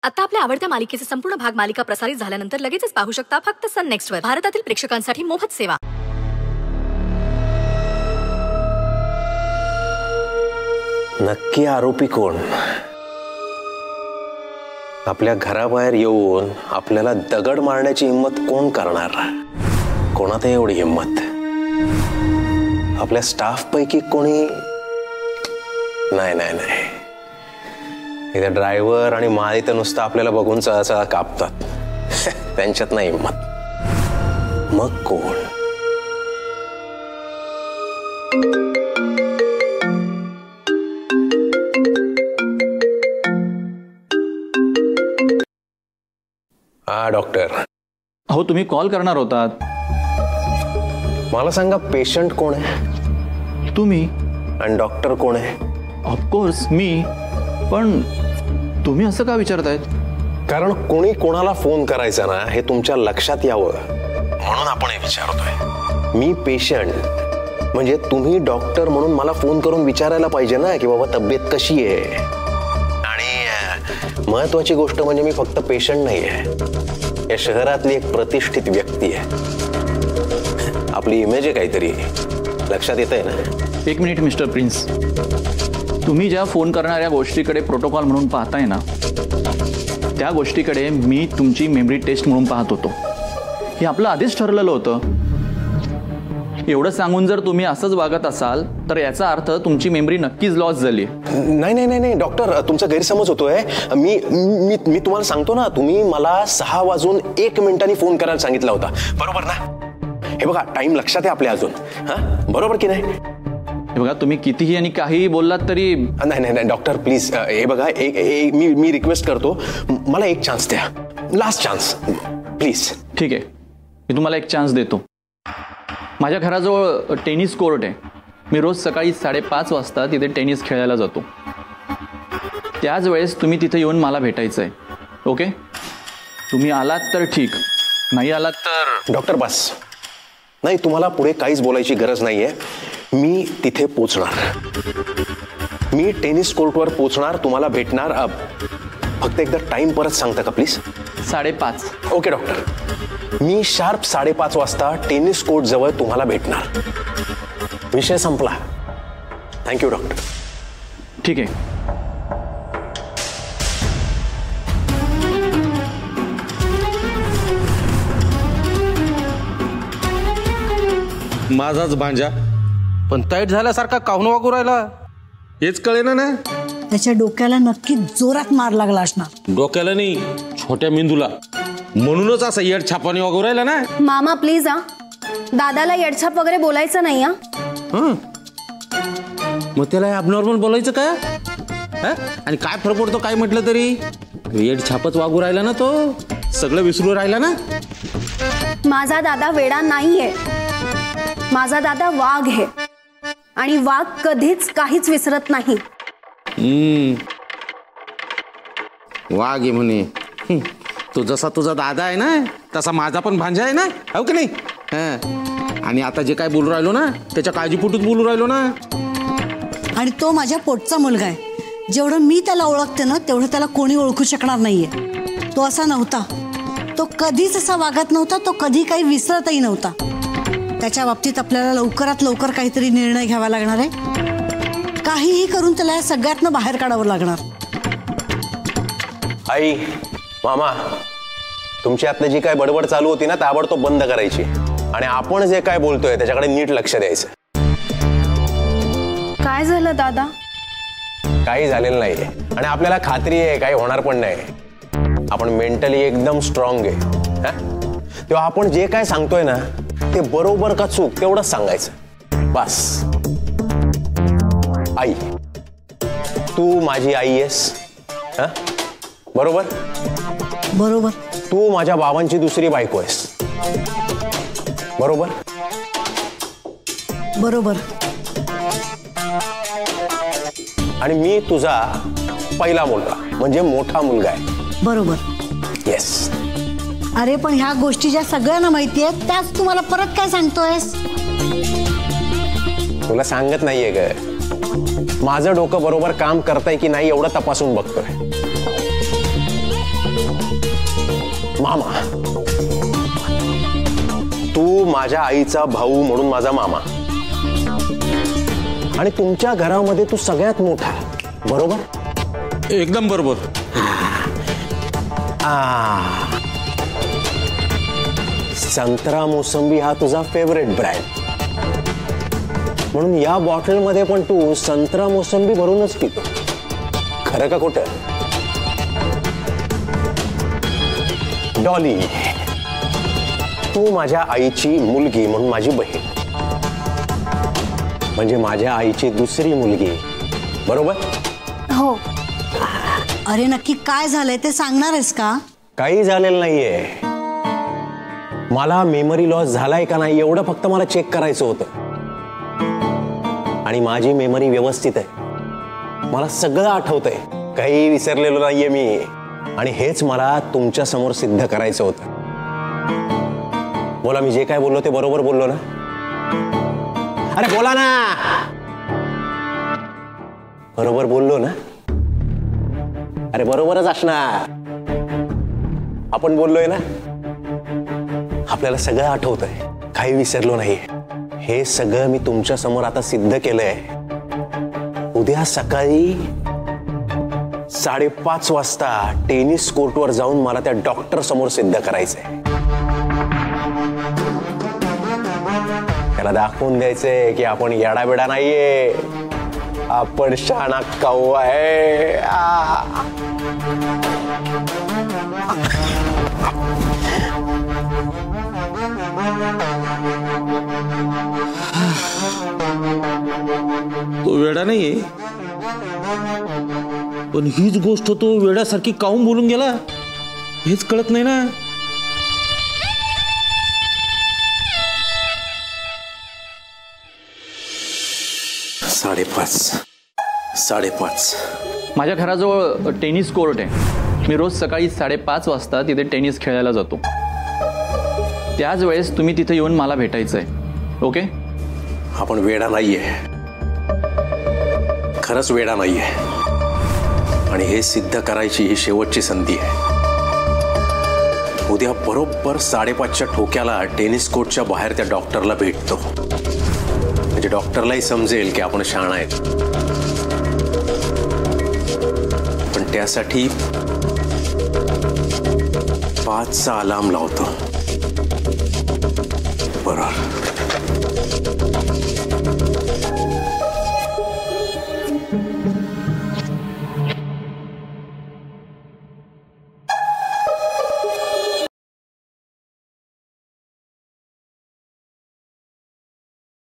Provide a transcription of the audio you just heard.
आता आपल्या आवडत्या मालिकेचे संपूर्ण भाग मालिका प्रसारित झाल्यानंतर लगेचच पाहू शकता फक्त सन नेक्स्ट वर. भारतातील प्रेक्षकांसाठी मोफत सेवा. नक्की आरोपी कोण? आपल्या घराबाहेर येऊन आपल्याला दगड मारण्याची हिम्मत कोण करणार? कोणात आहे एवढी हिम्मत? आपल्या स्टाफ पैकी कोणी? नाही नाही नाही, इथे ड्रायव्हर आणि माळी तर नुसतं आपल्याला बघून चळचळा कापतात. त्यांच्यात नाही हिम्मत. मग कोण? हा डॉक्टर. हो, तुम्ही कॉल करणार होतात. मला सांगा, पेशंट कोण आहे? तुम्ही. आणि डॉक्टर कोण आहे? ऑफकोर्स मी. पण तुम्ही असं का विचारतायत? कारण कोणी कोणाला फोन करायचा ना हे तुमच्या लक्षात यावं म्हणून आपण हे विचारतोय. मी पेशंट म्हणजे तुम्ही डॉक्टर म्हणून मला फोन करून विचारायला पाहिजे ना की बाबा तब्येत कशी आहे. आणि महत्वाची गोष्ट म्हणजे मी फक्त पेशंट नाही आहे, या शहरातली एक प्रतिष्ठित व्यक्ती आहे. आपली इमेज आहे काहीतरी, लक्षात येत आहे ना? एक मिनिट मिस्टर प्रिन्स, तुम्ही ज्या फोन करणाऱ्या गोष्टीकडे प्रोटोकॉल म्हणून पाहताय ना, त्या गोष्टीकडे मी तुमची मेमरी टेस्ट म्हणून पाहत होतो. हे आपलं आधीच ठरलेलं होतं. एवढं सांगून जर तुम्ही असंच वागत असाल तर याचा अर्थ तुमची मेमरी नक्कीच लॉस झाली. नाही नाही नाही डॉक्टर, तुमचा गैरसमज होतोय. मी मी मी तुम्हाला सांगतो ना, तुम्ही मला 6:01 फोन करायला सांगितला होता, बरोबर ना? हे बघा, टाइम लक्षात आहे आपल्या अजून. हा, बरोबर की नाही? हे बघा, तुम्ही कितीही आणि काहीही बोललात तरी. नाही नाही डॉक्टर प्लीज, हे बघा, मी रिक्वेस्ट करतो, मला एक चान्स द्या, लास्ट चान्स प्लीज. ठीक आहे, मी तुम्हाला एक चान्स देतो. माझ्या घराजवळ टेनिस कोर्ट आहे. मी रोज सकाळी 5:30 वाजता तिथे टेनिस खेळायला जातो. त्याच वेळेस तुम्ही तिथे येऊन मला भेटायचं आहे. ओके? तुम्ही आलात तर ठीक, नाही आलात तर. डॉक्टर बस, नाही, तुम्हाला पुढे काहीच बोलायची गरज नाहीये. मी तिथे पोचणार, मी टेनिस कोर्टवर पोचणार, तुम्हाला भेटणार. फक्त एकदा टाइम परत सांगता का please? 5:30. Okay doctor, me sharp 5:30 वाजता टेनिस कोर्ट जवळ तुम्हाला भेटणार. विषय संपला. Thank you doctor. ठीक आहे. माझाच भांजा पण टाईट झाल्यासारखा काहून वागू राहिला हेच कळेना ना. त्याच्या डोक्याला नक्की जोरात मार लागला असणार. डोक्याला नाही, छोट्या मेंदूला. म्हणूनच असा येड छापाने वागू राहिला ना. मामा प्लीज हा, दादाला येडछाप वगैरे बोलायचं नाही हा. मग त्याला ॲबनॉर्मल बोलायचं का? आणि काय फरक पडतो काय म्हटलं तरी? येड छापच वागू राहिला ना तो, सगळं विसरू राहिला ना. माझा दादा वेडा नाहीये, माझा दादा वाघ आहे आणि वाघ कधीच काहीच विसरत नाही. वाघ आहे म्हणे. तो जसा तुझा दादा आहे ना तसा माझा पण भांजा आहे ना, हो की नाही? आणि आता जे काय बोलू राहिलो ना त्याच्या काळजीपोटीच बोलू राहिलो ना. आणि तो माझ्या पोटचा मुलगा आहे. जेवढं मी त्याला ओळखते ना तेवढं त्याला कोणी ओळखू शकणार नाहीये. तो असा नव्हता, तो कधीच असा वागत नव्हता, तो कधी काही विसरतही नव्हता. त्याच्या बाबतीत आपल्याला लवकरात लवकर काहीतरी निर्णय घ्यावा लागणार आहे. काहीही करून त्याला या सगळ्यातनं बाहेर काढावं लागणार. आई, मामा, तुमची आतली जी काय बडबड चालू होती ना ताबडतोब बंद करायची आणि आपण जे काय बोलतोय त्याच्याकडे नीट लक्ष द्यायचं. काय झालं दादा? काही झालेलं नाहीये आणि आपल्याला खात्री आहे काही होणार पण नाही. आपण मेंटली एकदम स्ट्रॉंग आहे. तेव्हा आपण जे काय सांगतोय ना ते बरोबर का चूक तेवढंच सांगायचं बस. आई, तू माझी आई आहेस, बरोबर? बरोबर. तू माझ्या बाबांची दुसरी बायको आहेस, बरोबर? बरोबर. आणि मी तुझा पहिला मुलगा म्हणजे मोठा मुलगा आहे, बरोबर? येस. अरे पण ह्या गोष्टी ज्या सगळ्यांना माहिती आहेत त्याच तुम्हाला परत काय सांगतोयस? तुला सांगत नाहीये ग, माझं डोकं बरोबर काम करतंय की नाही एवढं तपासून बघतोय. मामा. तू माझ्या आईचा भाऊ म्हणून माझा मामा, आणि तुमच्या घरामध्ये तू सगळ्यात मोठा, बरोबर? एकदम बरोबर. संत्रा मोसंबी हा तुझा फेवरेट ब्रँड, म्हणून या बॉटलमध्ये पण तू संत्रा मोसंबी भरूनच पितो. खरं का खोटं? डॉली, तू माझ्या आईची मुलगी म्हणून माझी बहीण, म्हणजे माझ्या आईची दुसरी मुलगी, बरोबर? हो. अरे नक्की काय झालंय ते सांगणार आहेस का? काही झालेलं नाहीये. मला मेमरी लॉस झालाय का नाही एवढं फक्त मला चेक करायचं होतं, आणि माझी मेमरी व्यवस्थित आहे. मला सगळं आठवतंय, काही विसरलेलो नाहीये मी, आणि हेच मला तुमच्या समोर सिद्ध करायचं होतं. बोला, मी जे काय बोललो ते बरोबर बोललो ना? अरे बोला ना, बरोबर बोललो ना? अरे बरोबरच असणार, आपण बोललोय ना? आपल्याला सगळं आठवतंय, काही विसरलो नाही. हे सगळं मी तुमच्या समोर आता सिद्ध केलंय. उद्या सकाळी 5:30 वाजता टेनिस कोर्टवर जाऊन मला त्या डॉक्टर समोर सिद्ध करायचंय. त्याला दाखवून द्यायचंय की आपण येडाबिडा नाहीये, आपण शाणा काऊ आहे. तो वेडा नाहीये, पण हीच गोष्ट तो वेड्यासारखी काऊन बोलून गेला हेच कळत नाही ना. साडेपाच. माझ्या घराजवळ टेनिस कोर्ट आहे. मी रोज सकाळी 5:30 वाजता तिथे टेनिस खेळायला जातो. त्याच वेळेस तुम्ही तिथे येऊन मला भेटायचं आहे. ओके? आपण वेडा नाहीये, खरंच वेडा नाहीये, आणि हे सिद्ध करायची ही शेवटची संधी आहे. उद्या बरोबर 5:30च्या ठोक्याला टेनिस कोर्टच्या बाहेर त्या डॉक्टरला भेटतो, म्हणजे डॉक्टरलाही समजेल की आपण शहाणा आहेत. पण त्यासाठी 5चा अलार्म लावतो.